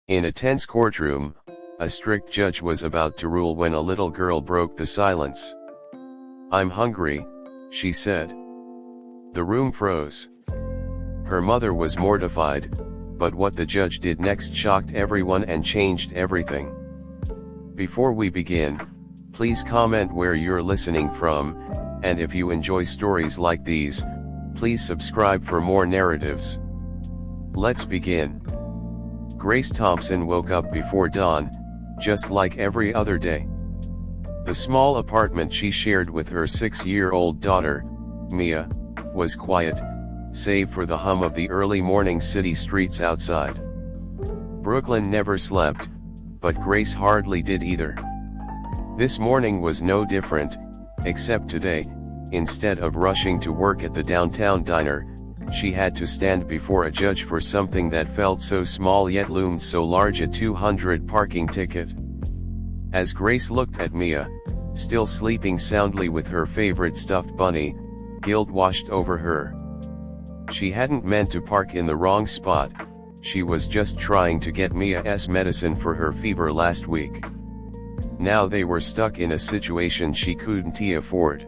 In a tense courtroom, a strict judge was about to rule when a little girl broke the silence. "I'm hungry," she said. The room froze. Her mother was mortified, but what the judge did next shocked everyone and changed everything. Before we begin, please comment where you're listening from, and if you enjoy stories like these, please subscribe for more narratives. Let's begin. Grace Thompson woke up before dawn, just like every other day. The small apartment she shared with her 6-year-old daughter, Mia, was quiet, save for the hum of the early morning city streets outside. Brooklyn never slept, but Grace hardly did either. This morning was no different, except today, instead of rushing to work at the downtown diner, she had to stand before a judge for something that felt so small yet loomed so large, a $200 parking ticket. As Grace looked at Mia, still sleeping soundly with her favorite stuffed bunny, guilt washed over her. She hadn't meant to park in the wrong spot, she was just trying to get Mia's medicine for her fever last week. Now they were stuck in a situation she couldn't afford.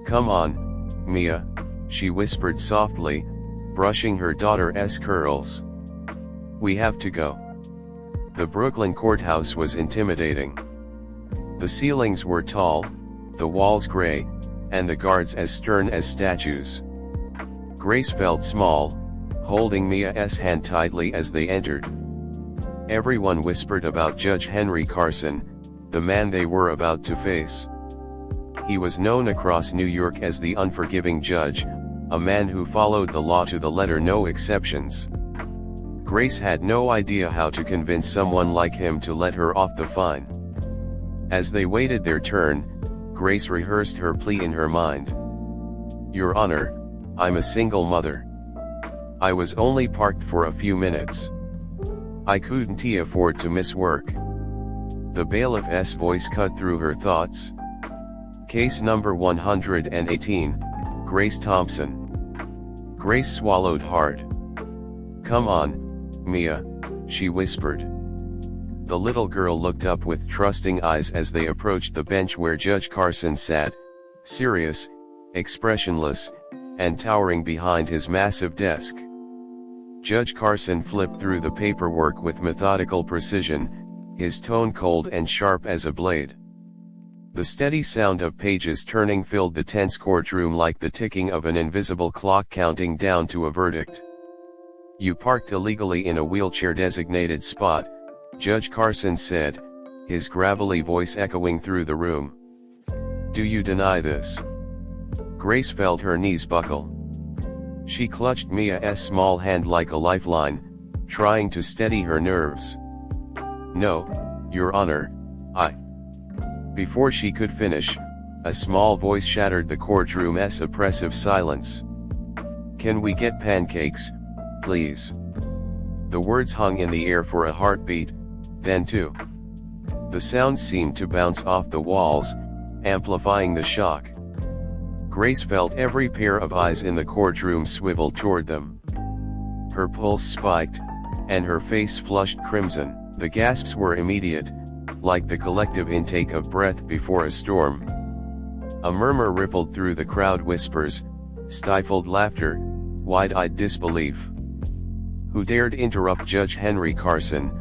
"Come on, Mia," she whispered softly, brushing her daughter's curls. "We have to go." The Brooklyn courthouse was intimidating. The ceilings were tall, the walls gray, and the guards as stern as statues. Grace felt small, holding Mia's hand tightly as they entered. Everyone whispered about Judge Henry Carson, the man they were about to face. He was known across New York as the unforgiving judge, a man who followed the law to the letter, no exceptions. Grace had no idea how to convince someone like him to let her off the fine. As they waited their turn, Grace rehearsed her plea in her mind. "Your Honor, I'm a single mother. I was only parked for a few minutes. I couldn't afford to miss work." The bailiff's voice cut through her thoughts. "Case number 118, Grace Thompson." Grace swallowed hard. "Come on, Mia," she whispered. The little girl looked up with trusting eyes as they approached the bench where Judge Carson sat, serious, expressionless, and towering behind his massive desk. Judge Carson flipped through the paperwork with methodical precision, his tone cold and sharp as a blade. The steady sound of pages turning filled the tense courtroom like the ticking of an invisible clock counting down to a verdict. "You parked illegally in a wheelchair-designated spot," Judge Carson said, his gravelly voice echoing through the room. "Do you deny this?" Grace felt her knees buckle. She clutched Mia's small hand like a lifeline, trying to steady her nerves. "No, Your Honor, I..." Before she could finish, a small voice shattered the courtroom's oppressive silence. "Can we get pancakes, please?" The words hung in the air for a heartbeat, then two. The sound seemed to bounce off the walls, amplifying the shock. Grace felt every pair of eyes in the courtroom swivel toward them. Her pulse spiked, and her face flushed crimson. The gasps were immediate, like the collective intake of breath before a storm. A murmur rippled through the crowd, whispers, stifled laughter, wide-eyed disbelief. Who dared interrupt Judge Henry Carson,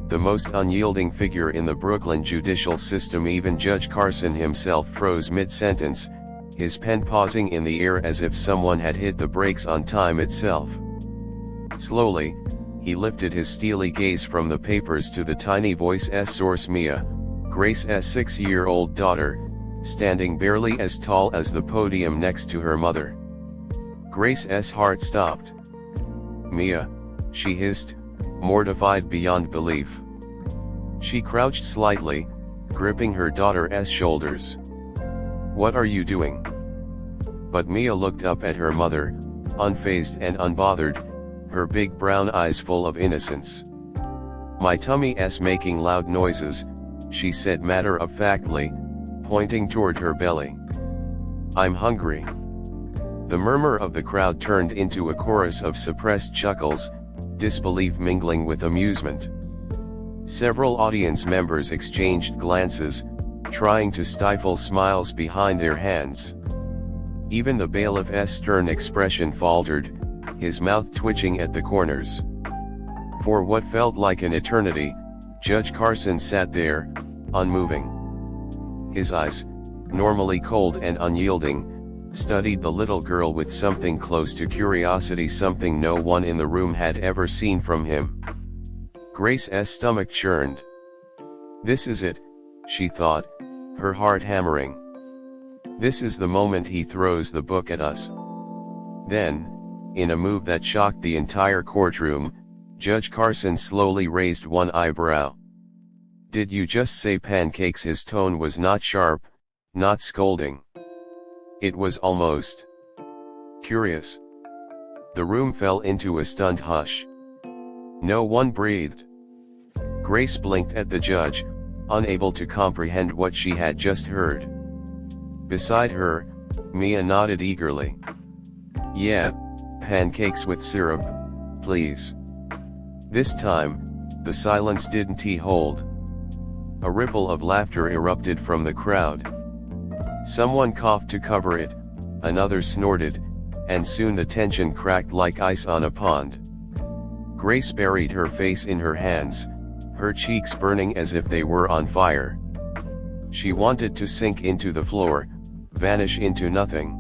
the most unyielding figure in the Brooklyn judicial system? Even Judge Carson himself froze mid-sentence, his pen pausing in the air as if someone had hit the brakes on time itself. Slowly, he lifted his steely gaze from the papers to the tiny voice's source, Mia, Grace's 6-year-old daughter, standing barely as tall as the podium next to her mother. Grace's heart stopped. "Mia," she hissed, mortified beyond belief. She crouched slightly, gripping her daughter's shoulders. "What are you doing?" But Mia looked up at her mother, unfazed and unbothered, her big brown eyes full of innocence. "My tummy's making loud noises," she said matter-of-factly, pointing toward her belly. "I'm hungry." The murmur of the crowd turned into a chorus of suppressed chuckles, disbelief mingling with amusement. Several audience members exchanged glances, trying to stifle smiles behind their hands. Even the bailiff's stern expression faltered, his mouth twitching at the corners. For what felt like an eternity, Judge Carson sat there, unmoving. His eyes, normally cold and unyielding, studied the little girl with something close to curiosity, something no one in the room had ever seen from him. Grace's stomach churned. This is it, she thought, her heart hammering. This is the moment he throws the book at us. Then, in a move that shocked the entire courtroom, Judge Carson slowly raised one eyebrow. Did you just say pancakes? His tone was not sharp, not scolding. It was almost curious. The room fell into a stunned hush. No one breathed. Grace blinked at the judge, unable to comprehend what she had just heard. Beside her, Mia nodded eagerly. Yeah, pancakes with syrup, please. This time, the silence didn't hold. A ripple of laughter erupted from the crowd. Someone coughed to cover it, another snorted, and soon the tension cracked like ice on a pond. Grace buried her face in her hands, her cheeks burning as if they were on fire. She wanted to sink into the floor, vanish into nothing.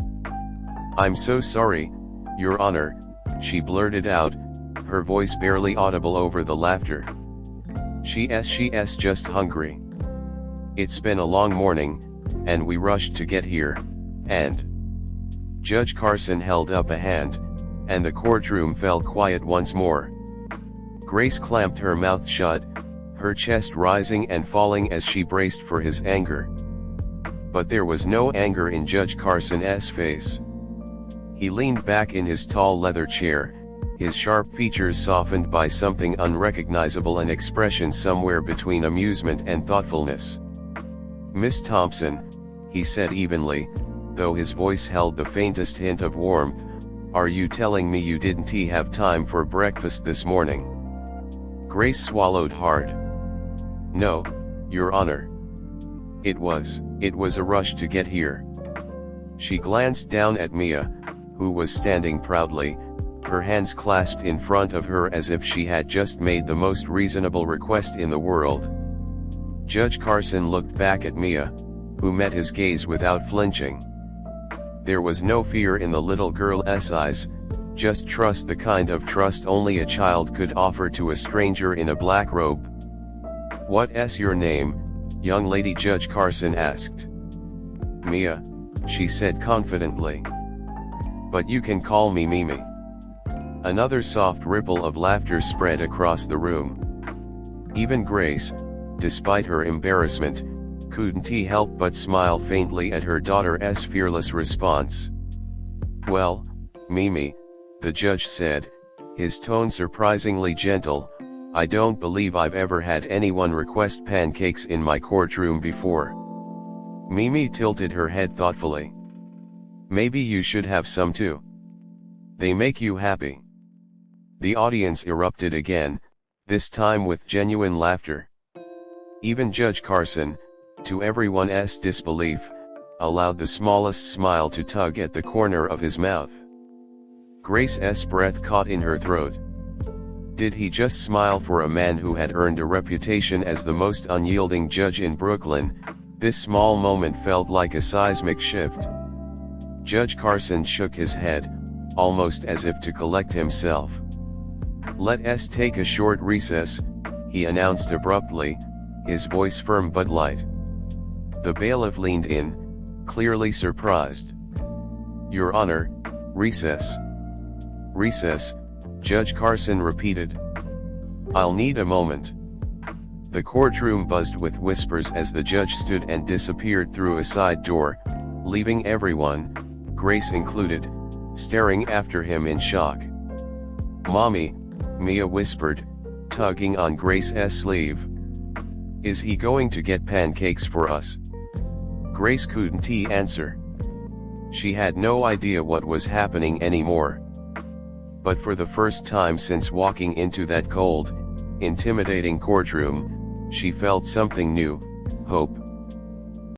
I'm so sorry, Your Honor, she blurted out, her voice barely audible over the laughter. She's just hungry. It's been a long morning, and we rushed to get here, and... Judge Carson held up a hand, and the courtroom fell quiet once more. Grace clamped her mouth shut, her chest rising and falling as she braced for his anger. But there was no anger in Judge Carson's face. He leaned back in his tall leather chair, his sharp features softened by something unrecognizable, an expression somewhere between amusement and thoughtfulness. Miss Thompson, he said evenly, though his voice held the faintest hint of warmth, are you telling me you didn't have time for breakfast this morning? Grace swallowed hard. No, Your Honor. It was a rush to get here. She glanced down at Mia, who was standing proudly, her hands clasped in front of her as if she had just made the most reasonable request in the world. Judge Carson looked back at Mia, who met his gaze without flinching. There was no fear in the little girl's eyes, just trust, the kind of trust only a child could offer to a stranger in a black robe. What's your name, young lady? Judge Carson asked. Mia, she said confidently. But you can call me Mimi. Another soft ripple of laughter spread across the room. Even Grace, despite her embarrassment, couldn't help but smile faintly at her daughter's fearless response. Well, Mimi, the judge said, his tone surprisingly gentle, I don't believe I've ever had anyone request pancakes in my courtroom before. Mimi tilted her head thoughtfully. Maybe you should have some too. They make you happy. The audience erupted again, this time with genuine laughter. Even Judge Carson, to everyone's disbelief, allowed the smallest smile to tug at the corner of his mouth. Grace's breath caught in her throat. Did he just smile for a man who had earned a reputation as the most unyielding judge in Brooklyn? This small moment felt like a seismic shift. Judge Carson shook his head, almost as if to collect himself. Let's take a short recess, he announced abruptly, his voice firm but light. The bailiff leaned in, clearly surprised. Your Honor, recess. Recess, Judge Carson repeated. I'll need a moment. The courtroom buzzed with whispers as the judge stood and disappeared through a side door, leaving everyone, Grace included, staring after him in shock. Mommy, Mia whispered, tugging on Grace's sleeve. Is he going to get pancakes for us? Grace couldn't answer. She had no idea what was happening anymore. But for the first time since walking into that cold, intimidating courtroom, she felt something new, hope.